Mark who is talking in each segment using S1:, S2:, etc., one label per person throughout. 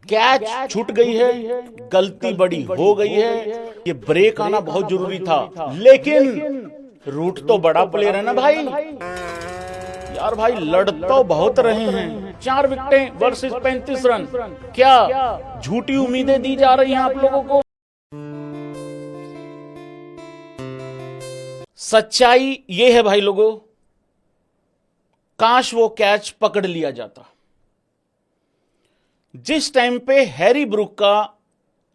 S1: Catch छूट गई है, गलती बड़ी हो गई है, ये ब्रेक आना बहुत जरूरी था, लेकिन रूट तो बड़ा प्लेयर है ना भाई। यार भाई लड़ तो बहुत रहे हैं, 4 विकेटें वर्सेस 35 रन, क्या झूठी उम्मीदें दी जा रही हैं आप लोगों को? सच्चाई ये है भाई लोगों, काश वो कैच पकड़ लिया जाता। जिस टाइम पे हैरी ब्रूक का,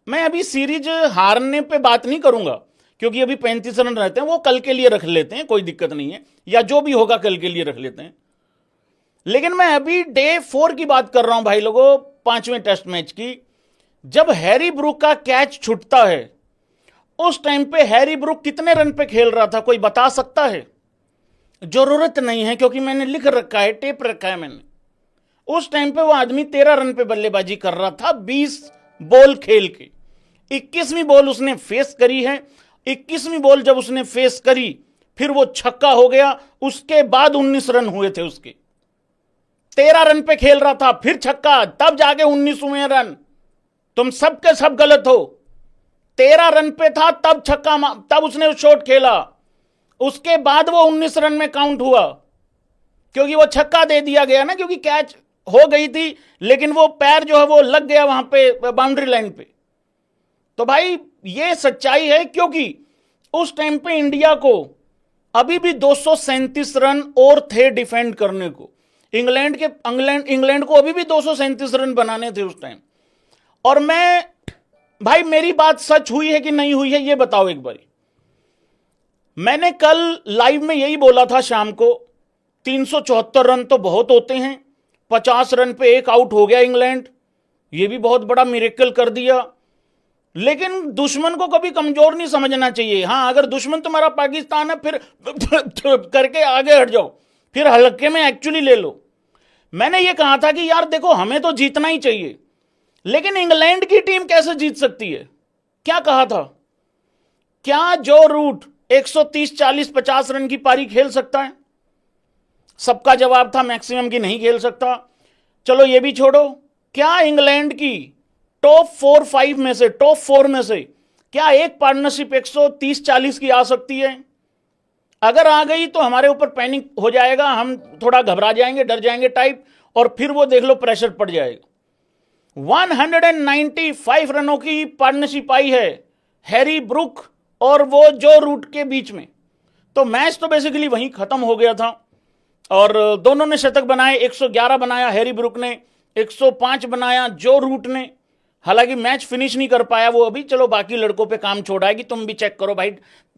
S1: मैं अभी सीरीज हारने पे बात नहीं करूंगा क्योंकि अभी 35 रन रहते हैं, वो कल के लिए रख लेते हैं, कोई दिक्कत नहीं है, या जो भी होगा कल के लिए रख लेते हैं। लेकिन मैं अभी डे 4 की बात कर रहा हूं भाई लोगों, 5वें टेस्ट मैच की। जब हैरी ब्रूक का कैच छूटता है, उस टाइम पे हैरी ब्रूक कितने रन पे खेल रहा था, कोई बता सकता है? जरूरत नहीं है क्योंकि मैंने लिख रखा है, टेप रखा है मैंने। उस टाइम पे वो आदमी 13 रन पे बल्लेबाजी कर रहा था, 20 बॉल खेल के। 21वीं बॉल उसने फेस करी है। 21वीं बॉल जब उसने फेस करी, फिर वो छक्का हो गया। उसके बाद 19 रन हुए थे उसके। 13 रन पे खेल रहा था, फिर छक्का, तब जाके 19 हुए रन। तुम सबके सब गलत हो। 13 रन पे था, तब छक्का, तब उसने शॉट खेला, उसके बाद वो 19 रन में काउंट हुआ, क्योंकि वो छक्का दे दिया गया ना, क्योंकि कैच हो गई थी, लेकिन वो पैर जो है वो लग गया वहां पे बाउंड्री लाइन पे। तो भाई ये सच्चाई है, क्योंकि उस टाइम पे इंडिया को अभी भी 237 रन और थे डिफेंड करने को। इंग्लैंड को अभी भी 237 रन बनाने थे उस टाइम। और मैं भाई, मेरी बात सच हुई है कि नहीं हुई है ये बताओ एक बारी। मैंने कल लाइव में यही बोला था शाम को, 374 रन तो बहुत होते हैं, 50 रन पे एक आउट हो गया इंग्लैंड, ये भी बहुत बड़ा मिरेकल कर दिया। लेकिन दुश्मन को कभी कमजोर नहीं समझना चाहिए। हां, अगर दुश्मन तुम्हारा पाकिस्तान है, फिर करके आगे हट जाओ, फिर हल्के में एक्चुअली ले लो। मैंने ये कहा था कि यार देखो, हमें तो जीतना ही चाहिए, लेकिन इंग्लैंड की टीम कैसे जीत सकती है? क्या कहा था? क्या जो रूट 130, 40, 50 रन की पारी खेल सकता है? सबका जवाब था मैक्सिमम की नहीं खेल सकता। चलो ये भी छोड़ो, क्या इंग्लैंड की टॉप 4-5 में से, टॉप 4 में से क्या एक पार्टनरशिप 130-40 की आ सकती है? अगर आ गई तो हमारे ऊपर पैनिक हो जाएगा, हम थोड़ा घबरा जाएंगे, डर जाएंगे टाइप, और फिर वो देख लो प्रेशर पड़ जाएगा। 195 रनों की पार्टनरशिप आई है हैरी ब्रूक और वो जो रूट के बीच में। तो मैच तो बेसिकली वहीं खत्म हो गया था, और दोनों ने शतक बनाए। 111 बनाया हैरी ब्रूक ने, 105 बनाया जो रूट ने। हालांकि मैच फिनिश नहीं कर पाया वो अभी, चलो बाकी लड़कों पे काम छोड़ा है कि तुम भी चेक करो भाई,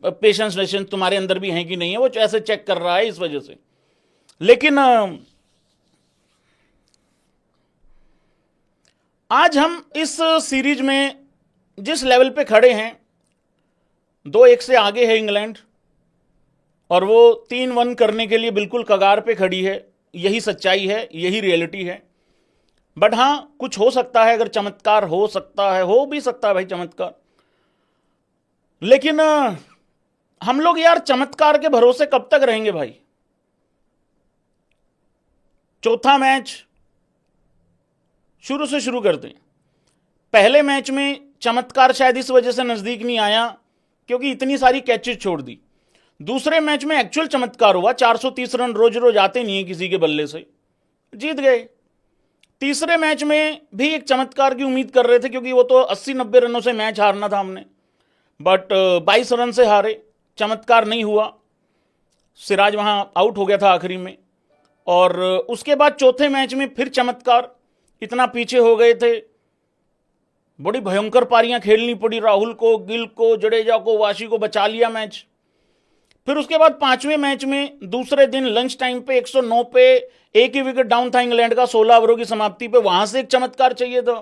S1: पेशेंस वेशेंस तुम्हारे अंदर भी है कि नहीं है, वो ऐसे चेक कर रहा है इस वजह से। लेकिन आज हम इस सीरीज में जिस लेवल पे खड़े हैं, 2-1 से आगे है इंग्लैंड, और वो 3-1 करने के लिए बिल्कुल कगार पे खड़ी है। यही सच्चाई है, यही रियलिटी है। बट हां, कुछ हो सकता है, अगर चमत्कार हो सकता है, हो भी सकता है भाई चमत्कार। लेकिन हम लोग यार चमत्कार के भरोसे कब तक रहेंगे भाई? चौथा मैच शुरू से शुरू करते हैं। पहले मैच में चमत्कार शायद इस वजह से नजदीक नहीं आया क्योंकि इतनी सारी कैचेज छोड़ दी। दूसरे मैच में एक्चुअल चमत्कार हुआ, 430 रन रोज रोज आते नहीं है किसी के बल्ले से, जीत गए। तीसरे मैच में भी एक चमत्कार की उम्मीद कर रहे थे क्योंकि वो तो 80-90 रनों से मैच हारना था हमने, बट 22 रन से हारे, चमत्कार नहीं हुआ। सिराज वहां आउट हो गया था आखिरी में। और उसके बाद चौथे मैच में फिर चमत्कार, इतना पीछे हो गए थे, बड़ी भयंकर पारियां खेलनी पड़ी, राहुल को, गिल को, जडेजा को, वाशी को बचा लिया मैच। फिर उसके बाद पांचवें मैच में दूसरे दिन लंच टाइम पे 109 पे एक ही विकेट डाउन था इंग्लैंड का 16 ओवरों की समाप्ति पे, वहां से एक चमत्कार चाहिए था।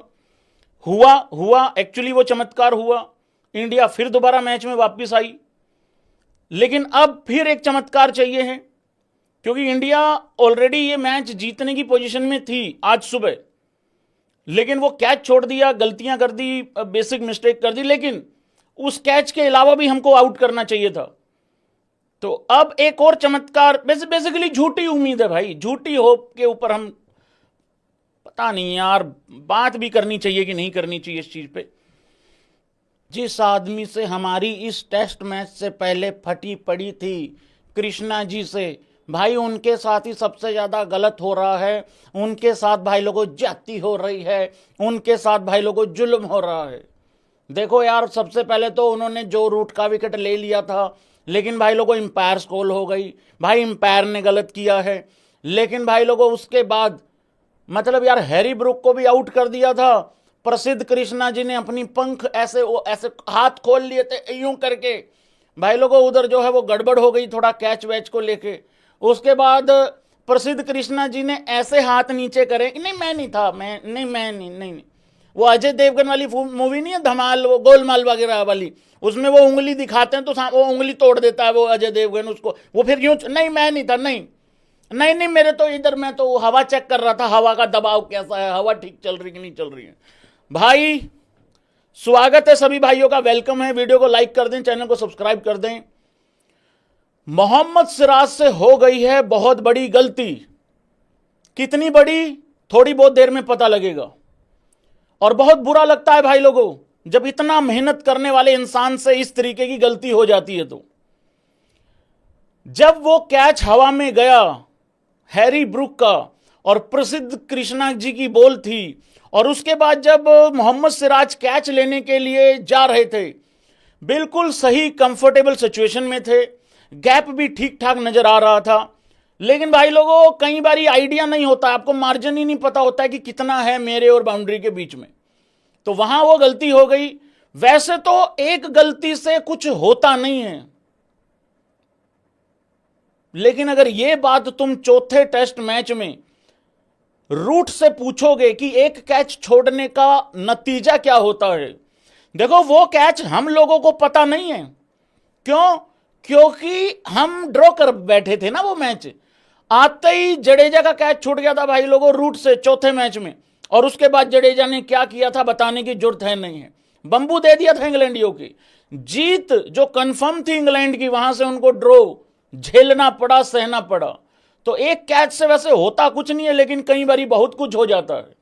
S1: हुआ एक्चुअली वो चमत्कार हुआ, इंडिया फिर दोबारा मैच में वापस आई। लेकिन अब फिर एक चमत्कार चाहिए है क्योंकि इंडिया ऑलरेडी ये मैच जीतने की पोजीशन में थी आज सुबह, लेकिन वो कैच छोड़ दिया, गलतियां कर दी, बेसिक मिस्टेक कर दी। लेकिन उस कैच के अलावा भी हमको आउट करना चाहिए था। तो अब एक और चमत्कार, बेसिकली झूठी उम्मीद है भाई, झूठी होप के ऊपर हम पता नहीं यार, बात भी करनी चाहिए कि नहीं करनी चाहिए इस चीज पे। जिस आदमी से हमारी इस टेस्ट मैच से पहले फटी पड़ी थी, कृष्णा जी से, भाई उनके साथ ही सबसे ज्यादा गलत हो रहा है, उनके साथ भाई लोगों ज्यादती हो रही है, उनके साथ भाई लोगों जुल्म हो रहा है। देखो यार, सबसे पहले तो उन्होंने जो रूट का विकेट ले लिया था, लेकिन भाई लोगों इंपायर स्कोल हो गई, भाई इंपायर ने गलत किया है। लेकिन भाई लोगों उसके बाद मतलब यार हैरी ब्रुक को भी आउट कर दिया था। प्रसिद्ध कृष्णा जी ने अपनी पंख ऐसे ऐसे हाथ खोल लिए थे यूं करके, भाई लोगों उधर जो है वो गड़बड़ हो गई थोड़ा कैच वैच को लेके। उसके बाद प्रसिद्ध कृष्णा जी ने ऐसे हाथ नीचे करे, नहीं मैं नहीं था, मैं नहीं। वो अजय देवगन वाली मूवी नहीं है धमाल, वो गोलमाल वगैरह वाली, उसमें वो उंगली दिखाते हैं तो वो उंगली तोड़ देता है वो अजय देवगन उसको, वो फिर यूं नहीं मैं नहीं था, नहीं मेरे तो इधर मैं तो हवा चेक कर रहा था, हवा का दबाव कैसा है, हवा ठीक चल रही कि नहीं चल रही है। भाई स्वागत है सभी भाइयों का, वेलकम है। वीडियो को लाइक कर दें, चैनल को सब्सक्राइब कर दें। मोहम्मद सिराज से हो गई है बहुत बड़ी गलती। कितनी बड़ी, थोड़ी बहुत देर में पता लगेगा। और बहुत बुरा लगता है भाई लोगों जब इतना मेहनत करने वाले इंसान से इस तरीके की गलती हो जाती है। तो जब वो कैच हवा में गया हैरी ब्रुक का और प्रसिद्ध कृष्णा जी की बॉल थी, और उसके बाद जब मोहम्मद सिराज कैच लेने के लिए जा रहे थे, बिल्कुल सही कंफर्टेबल सिचुएशन में थे, गैप भी ठीक ठाक नजर आ रहा था। लेकिन भाई लोगों कई बार आइडिया नहीं होता, आपको मार्जिन ही नहीं पता होता है कि कितना है मेरे और बाउंड्री के बीच में, तो वहां वो गलती हो गई। वैसे तो एक गलती से कुछ होता नहीं है, लेकिन अगर ये बात तुम चौथे टेस्ट मैच में रूट से पूछोगे कि एक कैच छोड़ने का नतीजा क्या होता है, देखो वो कैच हम लोगों को पता नहीं है। क्यों? क्योंकि हम ड्रॉ कर बैठे थे ना वो मैच। आते ही जडेजा का कैच छूट गया था भाई लोगों रूट से चौथे मैच में, और उसके बाद जडेजा ने क्या किया था बताने की जरूरत है नहीं है, बंबू दे दिया था इंग्लैंडियों की। जीत जो कंफर्म थी इंग्लैंड की, वहां से उनको ड्रॉ झेलना पड़ा, सहना पड़ा। तो एक कैच से वैसे होता कुछ नहीं है, लेकिन कई बार बहुत कुछ हो जाता है।